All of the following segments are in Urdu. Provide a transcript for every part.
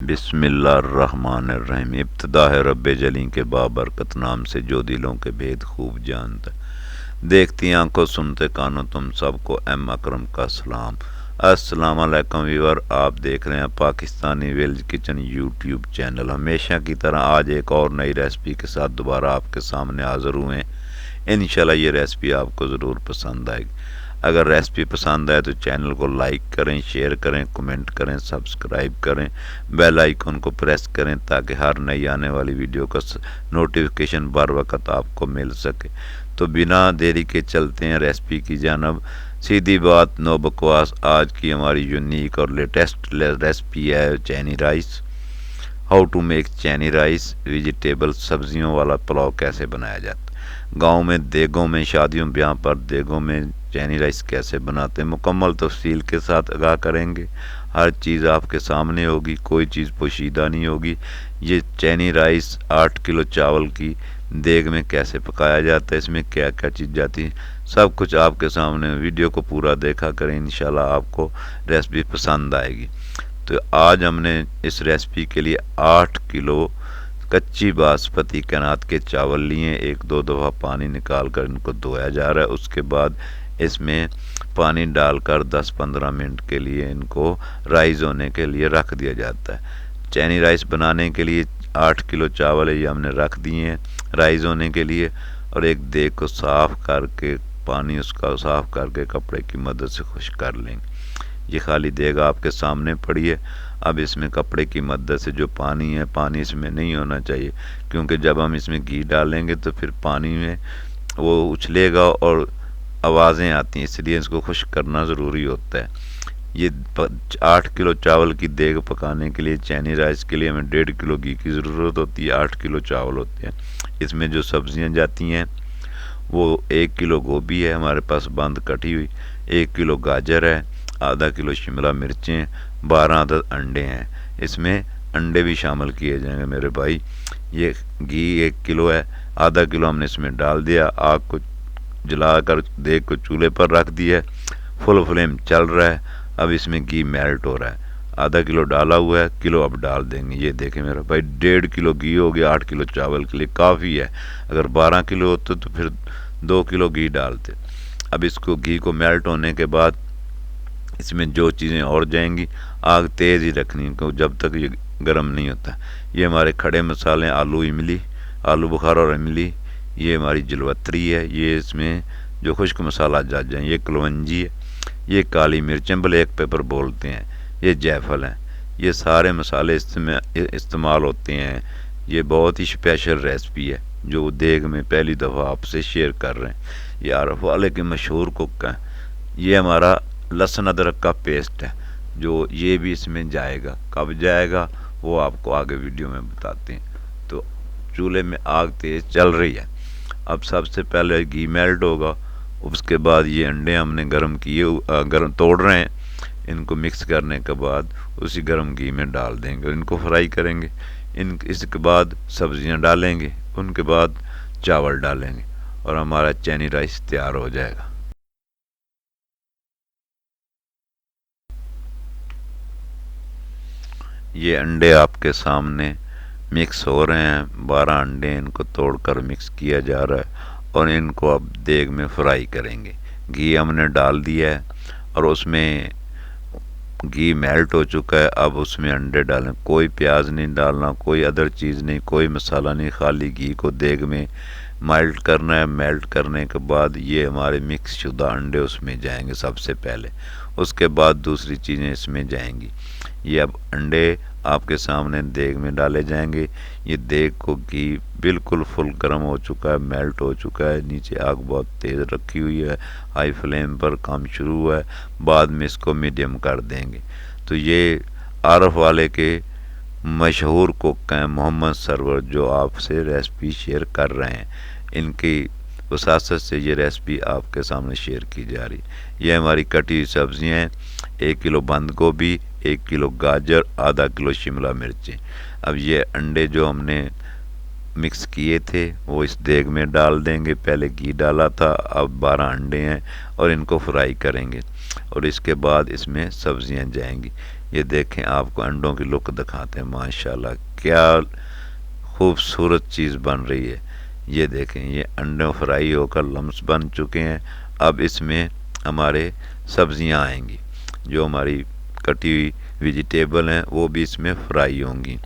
بسم اللہ الرحمن الرحیم۔ ابتدا ہے رب جلی کے بابرکت نام سے جو دلوں کے بھید خوب جانتا ہے۔ دیکھتی آنکھوں سنتے کانوں تم سب کو ایم اکرم کا سلام۔ السلام علیکم ویور، آپ دیکھ رہے ہیں Pakistani Wales kitchen YouTube channel. ہمیشہ کی طرح آج ایک اور نئی ریسپی کے ساتھ دوبارہ آپ کے سامنے حاضر ہوئے ہیں۔ انشاءاللہ یہ ریسپی آپ کو ضرور پسند آئے گی۔ اگر ریسپی پسند آئے تو چینل کو لائک کریں، شیئر کریں، کمنٹ کریں، سبسکرائب کریں، بیل آئیکن کو پریس کریں تاکہ ہر نئی آنے والی ویڈیو کا نوٹیفیکیشن بر وقت آپ کو مل سکے۔ تو بنا دیری کے چلتے ہیں ریسپی کی جانب۔ سیدھی بات نو بکواس، آج کی ہماری یونیک اور لیٹسٹ ریسپی ہے چینی رائس۔ ہاؤ ٹو میک چینی رائس ویجیٹیبل، سبزیوں والا پلاؤ کیسے بنایا جاتا ہے۔ گاؤں میں دیگوں میں، شادیوں بیاہ پر دیگوں میں چینی رائس کیسے بناتے ہیں، مکمل تفصیل کے ساتھ آگاہ کریں گے۔ ہر چیز آپ کے سامنے ہوگی، کوئی چیز پوشیدہ نہیں ہوگی۔ یہ چینی رائس 8 کلو چاول کی دیگ میں کیسے پکایا جاتا ہے، اس میں کیا کیا چیز جاتی ہے، سب کچھ آپ کے سامنے۔ ویڈیو کو پورا دیکھا کریں، انشاءاللہ آپ کو ریسپی پسند آئے گی۔ تو آج ہم نے اس ریسپی کے لیے 8 کلو کچی باسمتی کنات کے چاول لیے۔ ایک دو دفعہ پانی نکال کر ان کو دھویا جا رہا ہے۔ اس کے بعد اس میں پانی ڈال کر 10-15 منٹ کے لیے ان کو رائز ہونے کے لیے رکھ دیا جاتا ہے۔ چینی رائس بنانے کے لیے 8 کلو چاول یہ ہم نے رکھ دیے ہیں رائز ہونے کے لیے، اور ایک دیگ کو صاف کر کے پانی اس کا صاف کر کے کپڑے کی مدد سے خشک کر لیں گے۔ یہ خالی دیگ آپ کے سامنے پڑی ہے۔ اب اس میں کپڑے کی مدد سے جو پانی ہے، پانی اس میں نہیں ہونا چاہیے، کیونکہ جب ہم اس میں گھی ڈالیں گے تو پھر پانی میں وہ اچھلے گا اور آوازیں آتی ہیں، اس لیے اس کو خشک کرنا ضروری ہوتا ہے۔ یہ 8 کلو چاول کی دیگ پکانے کے لیے چینی رائس کے لیے ہمیں 1.5 کلو گھی کی ضرورت ہوتی ہے۔ 8 کلو چاول ہوتے ہیں۔ اس میں جو سبزیاں جاتی ہیں وہ 1 کلو گوبھی ہے ہمارے پاس بند کٹی ہوئی، 1 کلو گاجر ہے، آدھا کلو شملہ مرچیں، 12 عدد انڈے ہیں۔ اس میں انڈے بھی شامل کیے جائیں گے میرے بھائی۔ یہ گھی 1 کلو ہے، آدھا کلو ہم نے اس میں ڈال دیا۔ آگ کو جلا کر دیگ کو چولہے پر رکھ دیا ہے، فل فلیم چل رہا ہے۔ اب اس میں گھی میلٹ ہو رہا ہے۔ آدھا کلو ڈالا ہوا ہے، کلو اب ڈال دیں گے۔ یہ دیکھیں میرا بھائی 1.5 کلو گھی ہو گیا 8 کلو چاول کے لیے، کافی ہے۔ اگر 12 کلو ہوتے تو پھر 2 کلو گھی ڈالتے۔ اب اس کو گھی کو میلٹ ہونے کے بعد اس میں جو چیزیں اور جائیں گی، آگ تیز ہی رکھنی ہے جب تک یہ گرم نہیں ہوتا۔ یہ ہمارے کھڑے مسالے، آلو املی، آلو بخارا اور املی، یہ ہماری جلوتری ہے۔ یہ اس میں جو خشک مسالہ جات جائیں، یہ کلونجی ہے، یہ کالی مرچیں بلیک پیپر بولتے ہیں، یہ جیفل ہیں۔ یہ سارے مسالے استعمال ہوتے ہیں۔ یہ بہت ہی اسپیشل ریسپی ہے جو دیگ میں پہلی دفعہ آپ سے شیئر کر رہے ہیں۔ یہ عارف والے کے مشہور کوک ہیں۔ یہ ہمارا لہسن ادرک کا پیسٹ ہے جو یہ بھی اس میں جائے گا۔ کب جائے گا وہ آپ کو آگے ویڈیو میں بتاتے ہیں۔ تو چولہے میں آگ تیز چل رہی ہے۔ اب سب سے پہلے گھی میلٹ ہوگا، اس کے بعد یہ انڈے ہم نے گرم توڑ رہے ہیں، ان کو مکس کرنے کے بعد اسی گرم گھی میں ڈال دیں گے، ان کو فرائی کریں گے۔ اس کے بعد سبزیاں ڈالیں گے، ان کے بعد چاول ڈالیں گے اور ہمارا چینی رائس تیار ہو جائے گا۔ یہ انڈے آپ کے سامنے مکس ہو رہے ہیں، 12 انڈے ان کو توڑ کر مکس کیا جا رہا ہے اور ان کو اب دیگ میں فرائی کریں گے۔ گھی ہم نے ڈال دیا ہے اور اس میں گھی میلٹ ہو چکا ہے۔ اب اس میں انڈے ڈالیں، کوئی پیاز نہیں ڈالنا، کوئی ادر چیز نہیں، کوئی مسالہ نہیں، خالی گھی کو دیگ میں میلٹ کرنا ہے۔ میلٹ کرنے کے بعد یہ ہمارے مکس شدہ انڈے اس میں جائیں گے سب سے پہلے، اس کے بعد دوسری چیزیں اس میں جائیں گی۔ یہ اب انڈے آپ کے سامنے دیگ میں ڈالے جائیں گے۔ یہ دیگ کو گھی بالکل فل گرم ہو چکا ہے، میلٹ ہو چکا ہے، نیچے آگ بہت تیز رکھی ہوئی ہے، ہائی فلیم پر کام شروع ہوا ہے۔ بعد میں اس کو میڈیم کر دیں گے۔ تو یہ عارف والے کے مشہور کوک ہیں محمد سرور، جو آپ سے ریسپی شیئر کر رہے ہیں، ان کی وساست سے یہ ریسپی آپ کے سامنے شیئر کی جا رہی ہے۔ یہ ہماری کٹی ہوئی سبزیاں ہیں، 1 کلو بند گوبھی، 1 کلو گاجر، آدھا کلو شملہ مرچیں۔ اب یہ انڈے جو ہم نے مکس کیے تھے وہ اس دیگ میں ڈال دیں گے۔ پہلے گھی ڈالا تھا، اب 12 انڈے ہیں اور ان کو فرائی کریں گے، اور اس کے بعد اس میں سبزیاں جائیں گی۔ یہ دیکھیں آپ کو انڈوں کی لک دکھاتے ہیں، ماشاءاللہ کیا خوبصورت چیز بن رہی ہے۔ یہ دیکھیں یہ انڈے فرائی ہو کر لمس بن چکے ہیں۔ اب اس میں ہمارے سبزیاں آئیں گی، جو ہماری کٹی ہوئی ویجیٹیبل ہیں وہ بھی اس میں فرائی ہوں گی۔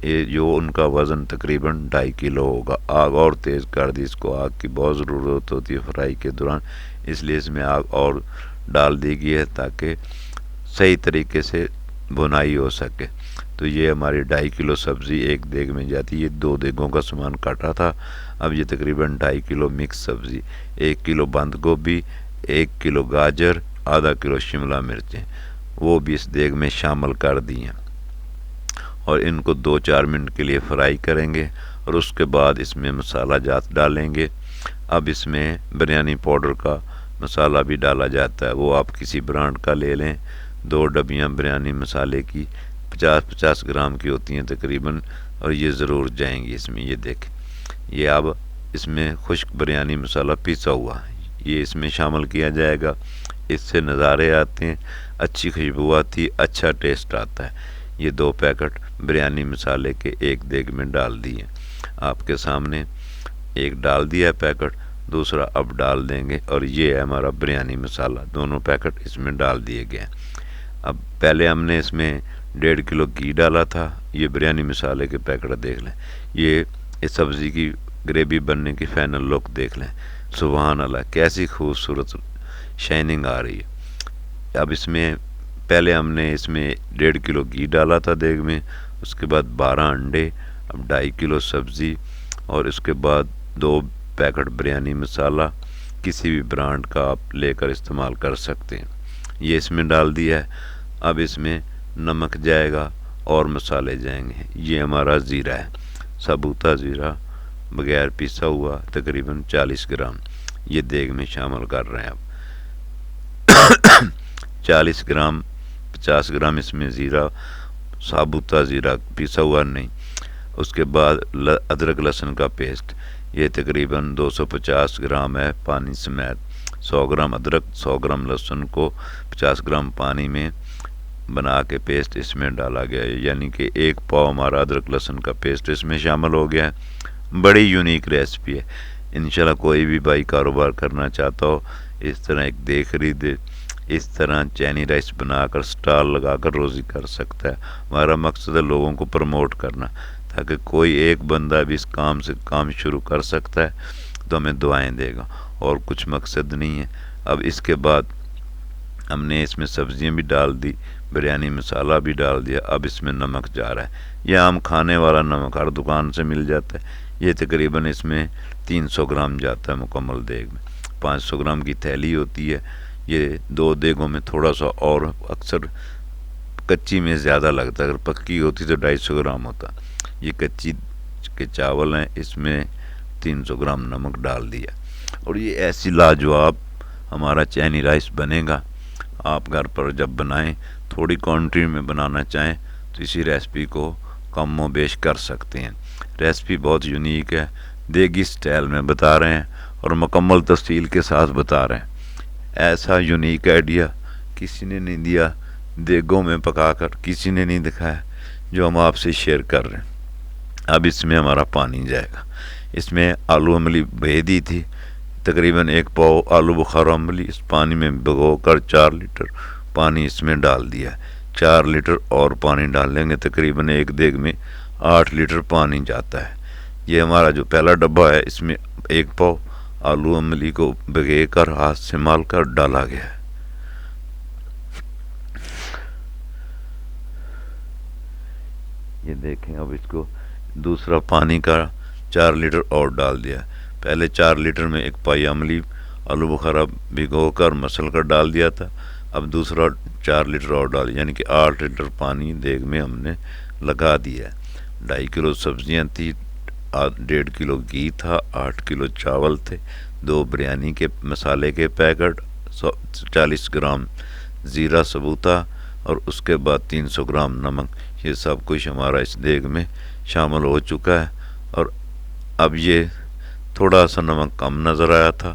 یہ جو ان کا وزن تقریباً 2.5 کلو ہوگا۔ آگ اور تیز کر دی، اس کو آگ کی بہت ضرورت ہوتی ہے فرائی کے دوران، اس لیے اس میں آگ اور ڈال دی گئی ہے تاکہ صحیح طریقے سے بنائی ہو سکے۔ تو یہ ہماری 2.5 کلو سبزی ایک دیگ میں جاتی ہے۔ یہ 2 دیگوں کا سامان کاٹا تھا، اب یہ تقریباً 2.5 کلو مکس سبزی، 1 کلو بند گوبھی، 1 کلو گاجر، آدھا کلو شملہ مرچیں وہ بھی اس دیگ میں شامل کر دی ہیں، اور ان کو 2-4 منٹ کے لیے فرائی کریں گے، اور اس کے بعد اس میں مسالہ جات ڈالیں گے۔ اب اس میں بریانی پاؤڈر کا مسالہ بھی ڈالا جاتا ہے، وہ آپ کسی برانڈ کا لے لیں۔ 2 ڈبیاں بریانی مسالے کی 50 گرام کی ہوتی ہیں تقریباً، اور یہ ضرور جائیں گی اس میں۔ یہ دیکھیں یہ اب اس میں خشک بریانی مسالہ پیسا ہوا یہ اس میں شامل کیا جائے گا۔ اس سے نظارے آتے ہیں، اچھی خوشبو آتی، اچھا ٹیسٹ آتا ہے۔ یہ 2 پیکٹ بریانی مسالے کے ایک دیگ میں ڈال دیے آپ کے سامنے، ایک ڈال دیا ہے پیکٹ، دوسرا اب ڈال دیں گے، اور یہ ہے ہمارا بریانی مسالہ، دونوں پیکٹ اس میں ڈال دیے گئے۔ اب پہلے ہم نے اس میں 1.5 کلو گھی ڈالا تھا، یہ بریانی مسالے کے پیکٹ دیکھ لیں، یہ اس سبزی کی گریوی بننے کی فائنل لک دیکھ لیں، سبحان اللہ کیسی خوبصورت شائننگ آ رہی ہے۔ اب اس میں پہلے ہم نے اس میں 1.5 کلو گھی ڈالا تھا دیگ میں، اس کے بعد 12 انڈے، اب 2.5 کلو سبزی، اور اس کے بعد 2 پیکٹ بریانی مسالہ، کسی بھی برانڈ کا آپ لے کر استعمال کر سکتے ہیں، یہ اس میں ڈال دیا ہے۔ اب اس میں نمک جائے گا اور مسالے جائیں گے۔ یہ ہمارا زیرہ ہے، ثبوتہ زیرہ بغیر پیسا ہوا تقریباً 40 گرام، یہ دیگ میں شامل کر رہے ہیں۔ اب 40 گرام 50 گرام اس میں زیرہ، ثابوتہ زیرہ پیسا ہوا نہیں۔ اس کے بعد ادرک لہسن کا پیسٹ، یہ تقریباً 250 گرام ہے پانی سمیت۔ 100 گرام ادرک 100 گرام لہسن کو 50 گرام پانی میں بنا کے پیسٹ اس میں ڈالا گیا ہے، یعنی کہ 1 پاؤ ہمارا ادرک لہسن کا پیسٹ اس میں شامل ہو گیا ہے۔ بڑی یونیک ریسپی ہے، انشاءاللہ کوئی بھی بھائی کاروبار کرنا چاہتا ہو اس طرح ایک دیگ خریدے، اس طرح چینی رائس بنا کر سٹال لگا کر روزی کر سکتا ہے۔ ہمارا مقصد ہے لوگوں کو پروموٹ کرنا، تاکہ کوئی ایک بندہ بھی اس کام سے کام شروع کر سکتا ہے تو ہمیں دعائیں دے گا، اور کچھ مقصد نہیں ہے۔ اب اس کے بعد ہم نے اس میں سبزیاں بھی ڈال دی، بریانی مسالہ بھی ڈال دیا، اب اس میں نمک جا رہا ہے۔ یہ عام کھانے والا نمک ہر دکان سے مل جاتا ہے، یہ تقریباً اس میں 300 گرام جاتا ہے مکمل دیگ میں۔ 500 گرام کی تھیلی ہوتی ہے، یہ 2 دیگوں میں تھوڑا سا اور، اکثر کچی میں زیادہ لگتا ہے، اگر پکی ہوتی تو 250 گرام ہوتا۔ یہ کچی کے چاول ہیں، اس میں 300 گرام نمک ڈال دیا، اور یہ ایسی لاجواب ہمارا چینی رائس بنے گا۔ آپ گھر پر جب بنائیں، تھوڑی کوانٹٹی میں بنانا چاہیں تو اسی ریسپی کو کم و بیش کر سکتے ہیں۔ ریسپی بہت یونیک ہے، دیگی سٹائل میں بتا رہے ہیں اور مکمل تفصیل کے ساتھ بتا رہے ہیں۔ ایسا یونیک آئیڈیا کسی نے نہیں دیا، دیگوں میں پکا کر کسی نے نہیں دکھایا، جو ہم آپ سے شیئر کر رہے ہیں۔ اب اس میں ہمارا پانی جائے گا، اس میں آلو املی بھیدی تھی، تقریباً 1 پاؤ آلو بخارا املی اس پانی میں بھگو کر 4 لیٹر پانی اس میں ڈال دیا، 4 لیٹر اور پانی ڈال لیں گے، تقریباً ایک دیگ میں 8 لیٹر پانی جاتا ہے۔ یہ ہمارا جو پہلا ڈبہ ہے، اس میں 1 پاؤ آلو املی کو بھگے کر ہاتھ سے مال کر ڈالا گیا ہے۔ یہ دیکھیں، اب اس کو دوسرا پانی کا 4 لیٹر اور ڈال دیا، پہلے 4 لیٹر میں 1 پائی املی آلو بخارا بھگو کر مسل کر ڈال دیا تھا، اب دوسرا 4 لیٹر اور ڈال، یعنی کہ 8 لیٹر پانی دیگ میں ہم نے لگا دیا ہے۔ 2.5 کلو سبزیاں تھی، 1.5 کلو گھی تھا، 8 کلو چاول تھے، 2 بریانی کے مسالے کے پیکٹ، 40 گرام زیرہ ثبوتہ، اور اس کے بعد 300 گرام نمک، یہ سب کچھ ہمارا اس دیگ میں شامل ہو چکا ہے۔ اور اب یہ تھوڑا سا نمک کم نظر آیا تھا،